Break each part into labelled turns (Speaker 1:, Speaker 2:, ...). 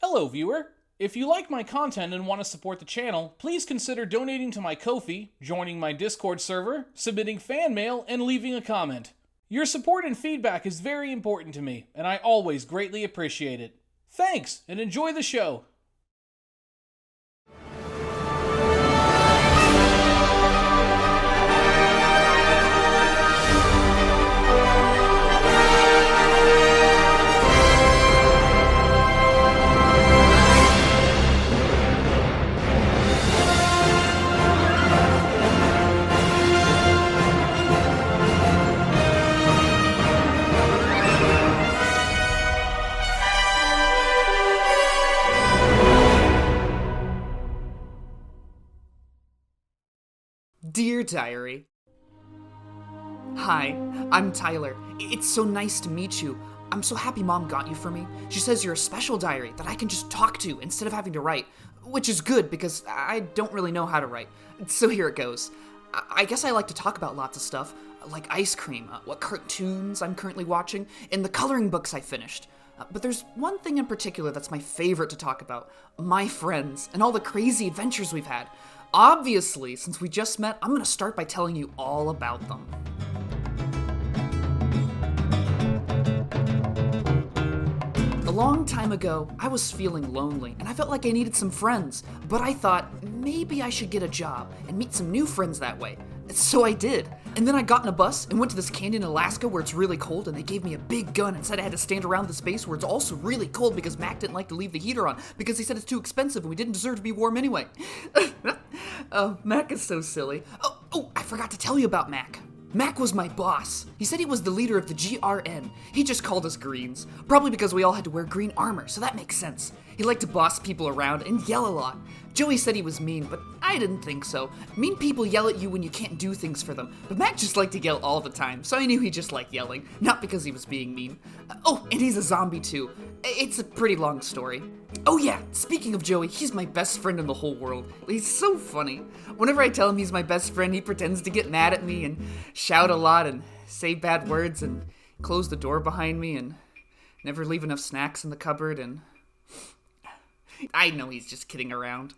Speaker 1: Hello, viewer! If you like my content and want to support the channel, please consider donating to my Ko-fi, joining my Discord server, submitting fan mail, and leaving a comment. Your support and feedback is very important to me, and I always greatly appreciate it. Thanks, and enjoy the show!
Speaker 2: Dear Diary. Hi, I'm Tyler. It's so nice to meet you. I'm so happy Mom got you for me. She says you're a special diary that I can just talk to instead of having to write, which is good because I don't really know how to write. So here it goes. I guess I like to talk about lots of stuff, like ice cream, what cartoons I'm currently watching, and the coloring books I finished. But there's one thing in particular that's my favorite to talk about. My friends, and all the crazy adventures we've had. Obviously, since we just met, I'm gonna start by telling you all about them. A long time ago, I was feeling lonely, and I felt like I needed some friends, but I thought maybe I should get a job and meet some new friends that way. So I did. And then I got in a bus and went to this canyon in Alaska where it's really cold, and they gave me a big gun and said I had to stand around this base where it's also really cold because Mac didn't like to leave the heater on because he said it's too expensive and we didn't deserve to be warm anyway. Oh, Mac is so silly. Oh, I forgot to tell you about Mac. Mac was my boss. He said he was the leader of the GRN. He just called us Greens, probably because we all had to wear green armor, so that makes sense. He liked to boss people around and yell a lot. Joey said he was mean, but I didn't think so. Mean people yell at you when you can't do things for them, but Mac just liked to yell all the time, so I knew he just liked yelling, not because he was being mean. Oh, and he's a zombie too. It's a pretty long story. Oh yeah, speaking of Joey, he's my best friend in the whole world. He's so funny. Whenever I tell him he's my best friend, he pretends to get mad at me and shout a lot and say bad words and close the door behind me and never leave enough snacks in the cupboard and... I know he's just kidding around.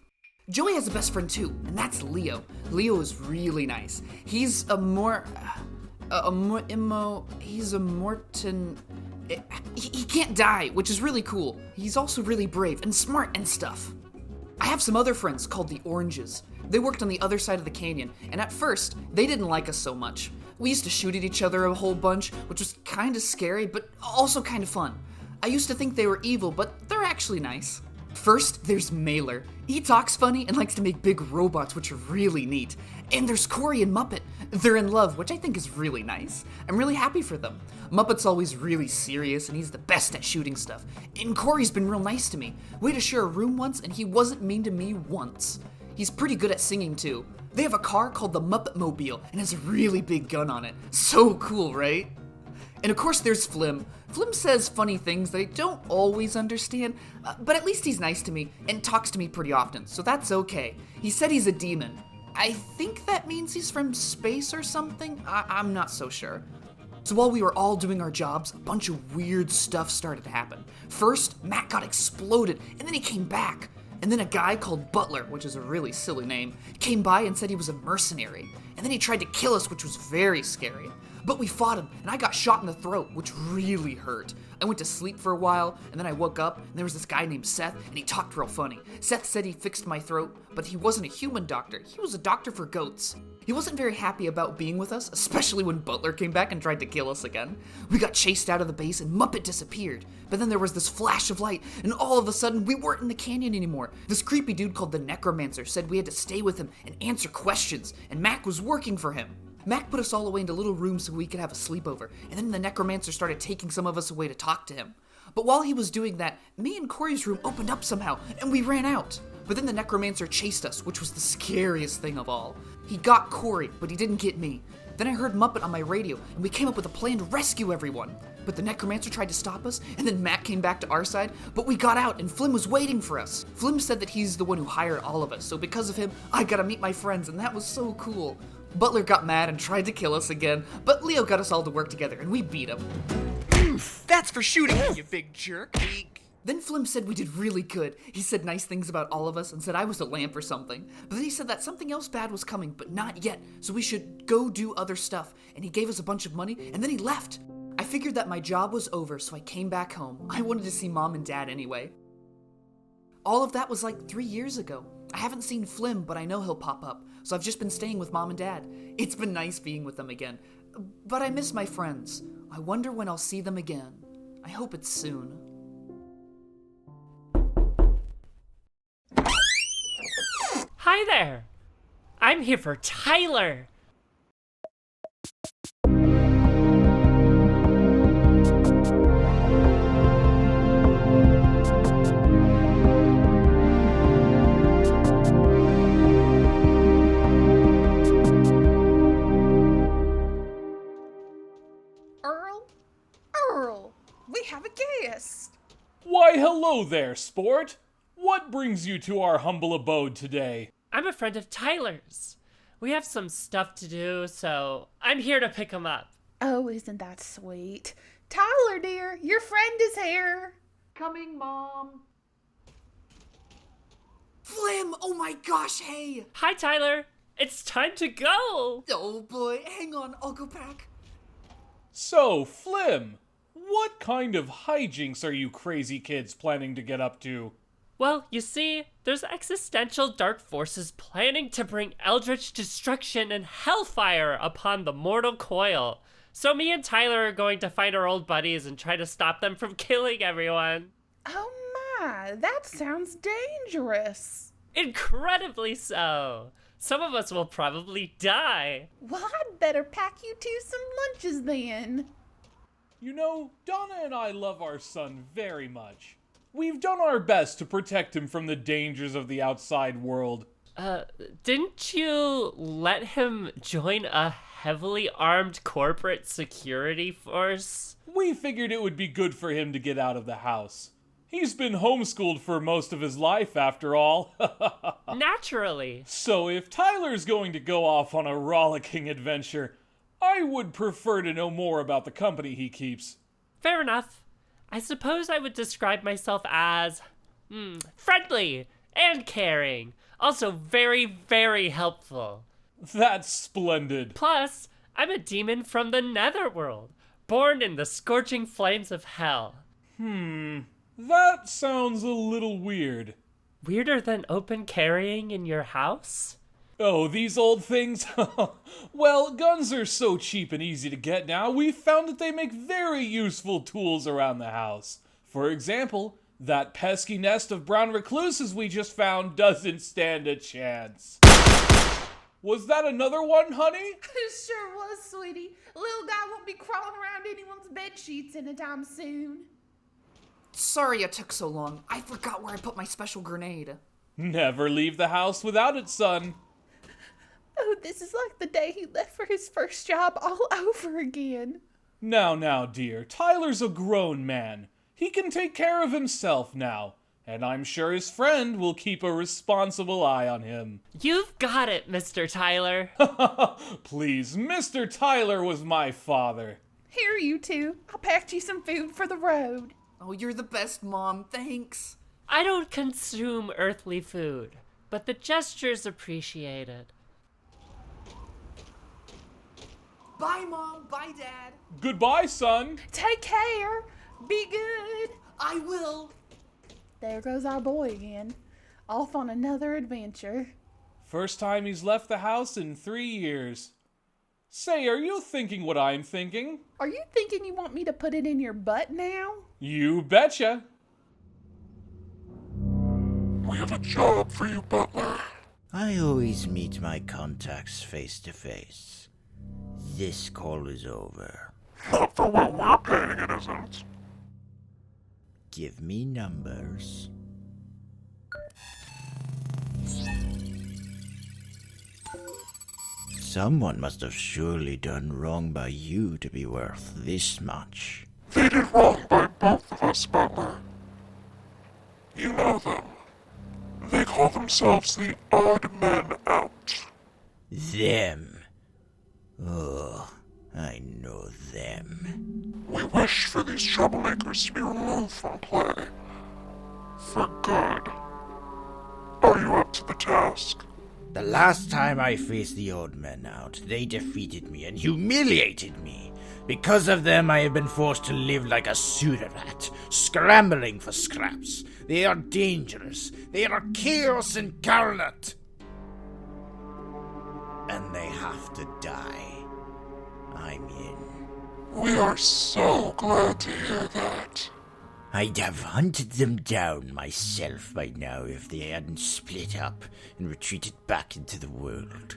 Speaker 2: Joey has a best friend too, and that's Leo. Leo is really nice. He's a Morton... He can't die, which is really cool. He's also really brave and smart and stuff. I have some other friends called the Oranges. They worked on the other side of the canyon, and at first, they didn't like us so much. We used to shoot at each other a whole bunch, which was kind of scary, but also kind of fun. I used to think they were evil, but they're actually nice. First, there's Mailer. He talks funny and likes to make big robots, which are really neat. And there's Corey and Muppet. They're in love, which I think is really nice. I'm really happy for them. Muppet's always really serious, and he's the best at shooting stuff. And Corey's been real nice to me. We had to share a room once, and he wasn't mean to me once. He's pretty good at singing, too. They have a car called the Muppet Mobile, and has a really big gun on it. So cool, right? And of course there's Flim. Flim says funny things that I don't always understand, but at least he's nice to me and talks to me pretty often, so that's okay. He said he's a demon. I think that means he's from space or something? I'm not so sure. So while we were all doing our jobs, a bunch of weird stuff started to happen. First, Matt got exploded, and then he came back. And then a guy called Butler, which is a really silly name, came by and said he was a mercenary. And then he tried to kill us, which was very scary. But we fought him, and I got shot in the throat, which really hurt. I went to sleep for a while, and then I woke up, and there was this guy named Seth, and he talked real funny. Seth said he fixed my throat, but he wasn't a human doctor. He was a doctor for goats. He wasn't very happy about being with us, especially when Butler came back and tried to kill us again. We got chased out of the base, and Muppet disappeared. But then there was this flash of light, and all of a sudden, we weren't in the canyon anymore. This creepy dude called the Necromancer said we had to stay with him and answer questions, and Mac was working for him. Mac put us all away into little rooms so we could have a sleepover, and then the Necromancer started taking some of us away to talk to him. But while he was doing that, me and Corey's room opened up somehow, and we ran out. But then the Necromancer chased us, which was the scariest thing of all. He got Corey, but he didn't get me. Then I heard Muppet on my radio, and we came up with a plan to rescue everyone. But the Necromancer tried to stop us, and then Matt came back to our side, but we got out, and Flim was waiting for us. Flim said that he's the one who hired all of us, so because of him, I got to meet my friends, and that was so cool. Butler got mad and tried to kill us again, but Leo got us all to work together, and we beat him.
Speaker 3: That's for shooting me, you big jerk.
Speaker 2: Then Flim said we did really good. He said nice things about all of us and said I was a lamp or something. But then he said that something else bad was coming, but not yet, so we should go do other stuff. And he gave us a bunch of money, and then he left. I figured that my job was over, so I came back home. I wanted to see Mom and Dad anyway. All of that was like 3 years ago. I haven't seen Flim, but I know he'll pop up, so I've just been staying with Mom and Dad. It's been nice being with them again. But I miss my friends. I wonder when I'll see them again. I hope it's soon.
Speaker 3: Hi there! I'm here for Tyler!
Speaker 4: Earl, we have a guest.
Speaker 1: Why, hello there, sport. What brings you to our humble abode today?
Speaker 3: I'm a friend of Tyler's. We have some stuff to do, so I'm here to pick him up.
Speaker 4: Oh, isn't that sweet? Tyler, dear, your friend is here.
Speaker 2: Coming, Mom. Flim! Oh my gosh, hey!
Speaker 3: Hi, Tyler! It's time to go!
Speaker 2: Oh boy, hang on, I'll go back.
Speaker 1: So, Flim, what kind of hijinks are you crazy kids planning to get up to?
Speaker 3: Well, you see, there's existential dark forces planning to bring eldritch destruction and hellfire upon the mortal coil. So me and Tyler are going to find our old buddies and try to stop them from killing everyone.
Speaker 4: Oh my, that sounds dangerous.
Speaker 3: Incredibly so. Some of us will probably die.
Speaker 4: Well, I'd better pack you two some lunches then.
Speaker 1: You know, Donna and I love our son very much. We've done our best to protect him from the dangers of the outside world.
Speaker 3: Didn't you let him join a heavily armed corporate security force?
Speaker 1: We figured it would be good for him to get out of the house. He's been homeschooled for most of his life, after all.
Speaker 3: Naturally.
Speaker 1: So if Tyler's going to go off on a rollicking adventure, I would prefer to know more about the company he keeps.
Speaker 3: Fair enough. I suppose I would describe myself as friendly and caring. Also very, very helpful.
Speaker 1: That's splendid.
Speaker 3: Plus, I'm a demon from the netherworld, born in the scorching flames of hell.
Speaker 1: That sounds a little weird.
Speaker 3: Weirder than open carrying in your house?
Speaker 1: Oh, these old things? Well, guns are so cheap and easy to get now, we've found that they make very useful tools around the house. For example, that pesky nest of brown recluses we just found doesn't stand a chance. Was that another one, honey?
Speaker 4: It sure was, sweetie. Little guy won't be crawling around anyone's bed sheets anytime soon.
Speaker 2: Sorry it took so long. I forgot where I put my special grenade.
Speaker 1: Never leave the house without it, son.
Speaker 4: Oh, this is like the day he left for his first job all over again.
Speaker 1: Now, dear, Tyler's a grown man. He can take care of himself now, and I'm sure his friend will keep a responsible eye on him.
Speaker 3: You've got it, Mr. Tyler.
Speaker 1: Please, Mr. Tyler was my father.
Speaker 4: Here, you two. I packed you some food for the road.
Speaker 2: Oh, you're the best, Mom. Thanks.
Speaker 3: I don't consume earthly food, but the gesture's appreciated.
Speaker 2: Bye, Mom. Bye, Dad.
Speaker 1: Goodbye, son.
Speaker 4: Take care. Be good.
Speaker 2: I will.
Speaker 4: There goes our boy again. Off on another adventure.
Speaker 1: First time he's left the house in 3 years. Say, are you thinking what I'm thinking?
Speaker 4: Are you thinking you want me to put it in your butt now?
Speaker 1: You betcha.
Speaker 5: We have a job for you, butler.
Speaker 6: I always meet my contacts face to face. This call is over.
Speaker 5: Not for what we're paying, it isn't.
Speaker 6: Give me numbers. Someone must have surely done wrong by you to be worth this much.
Speaker 5: They did wrong by both of us, butler. You know them. They call themselves the Odd Men Out.
Speaker 6: Them. Oh, I know them.
Speaker 5: We wish for these troublemakers to be removed from play. for good. Are you up to the task?
Speaker 6: The last time I faced the odd men out, they defeated me and humiliated me. Because of them, I have been forced to live like a sewer rat, scrambling for scraps. They are dangerous. They are chaos incarnate. And they have to die. I'm in.
Speaker 5: We are so glad to hear that.
Speaker 6: I'd have hunted them down myself by now if they hadn't split up and retreated back into the world.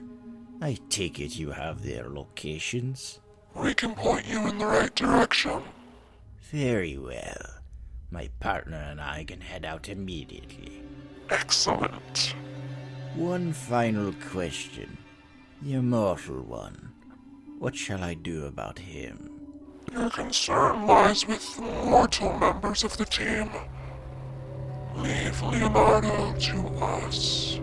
Speaker 6: I take it you have their locations?
Speaker 5: We can point you in the right direction.
Speaker 6: Very well. My partner and I can head out immediately.
Speaker 5: Excellent.
Speaker 6: One final question. The immortal one. What shall I do about him?
Speaker 5: Your concern lies with the mortal members of the team. Leave Leonardo to us.